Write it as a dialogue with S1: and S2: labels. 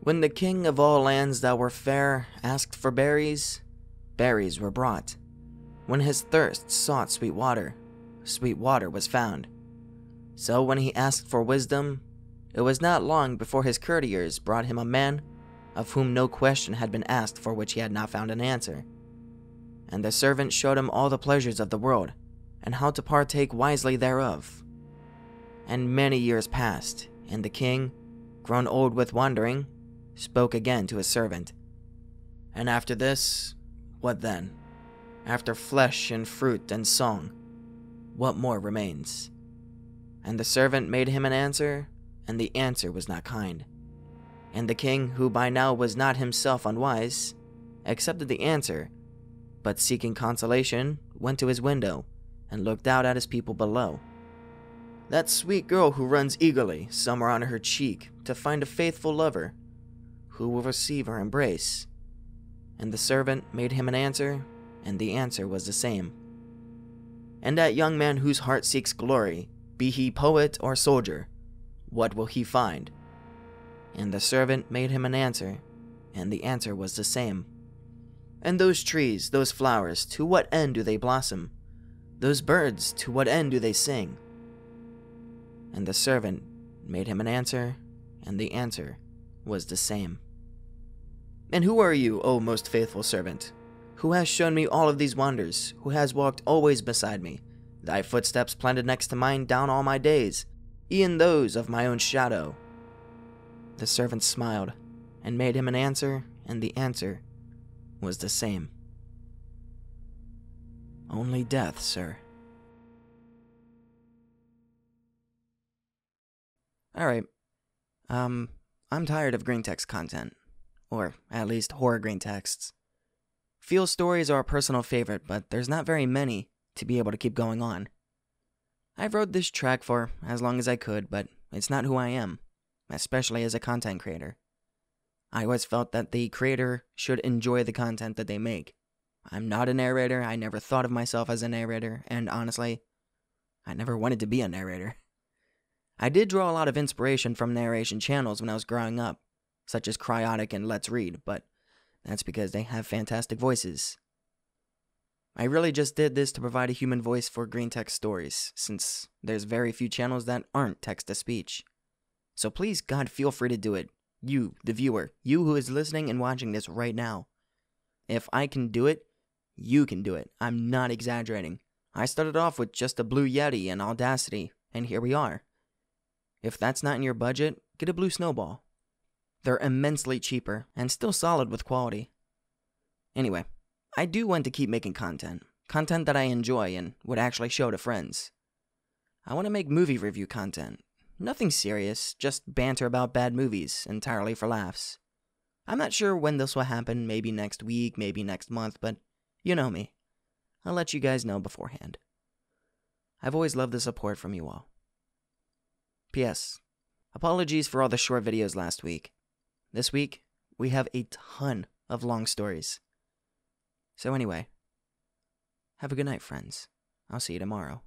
S1: When the king of all lands that were fair asked for berries, berries were brought. When his thirst sought sweet water was found. So when he asked for wisdom, it was not long before his courtiers brought him a man of whom no question had been asked for which he had not found an answer. And the servant showed him all the pleasures of the world, and how to partake wisely thereof. And many years passed, and the king, grown old with wandering, spoke again to his servant. And after this, what then? After flesh and fruit and song, what more remains? And the servant made him an answer, and the answer was not kind. And the king, who by now was not himself unwise, accepted the answer, but seeking consolation, went to his window, and looked out at his people below. That sweet girl who runs eagerly, somewhere on her cheek, to find a faithful lover, who will receive her embrace. And the servant made him an answer, and the answer was the same. And that young man whose heart seeks glory, be he poet or soldier, what will he find? And the servant made him an answer, and the answer was the same. And those trees, those flowers, to what end do they blossom? Those birds, to what end do they sing? And the servant made him an answer, and the answer was the same. And who are you, O most faithful servant, who has shown me all of these wonders, who has walked always beside me, thy footsteps planted next to mine down all my days, e'en those of my own shadow? The servant smiled, and made him an answer, and the answer was the same. Only death, sir. Alright, I'm tired of Greentext content, or at least horror Greentexts. Feel stories are a personal favorite, but there's not very many to be able to keep going on. I've rode this track for as long as I could, but it's not who I am, especially as a content creator. I always felt that the creator should enjoy the content that they make. I'm not a narrator, I never thought of myself as a narrator, and honestly, I never wanted to be a narrator. I did draw a lot of inspiration from narration channels when I was growing up, such as Cryotic and Let's Read, but that's because they have fantastic voices. I really just did this to provide a human voice for Greentext stories, since there's very few channels that aren't text-to-speech. So please, God, feel free to do it. You, the viewer, you who is listening and watching this right now. If I can do it, you can do it. I'm not exaggerating. I started off with just a Blue Yeti and Audacity, and here we are. If that's not in your budget, get a Blue Snowball. They're immensely cheaper, and still solid with quality. Anyway, I do want to keep making content that I enjoy and would actually show to friends. I want to make movie review content. Nothing serious, just banter about bad movies, entirely for laughs. I'm not sure when this will happen, maybe next week, maybe next month, but you know me. I'll let you guys know beforehand. I've always loved the support from you all. P.S. Apologies for all the short videos last week. This week, we have a ton of long stories. So anyway, have a good night, friends. I'll see you tomorrow.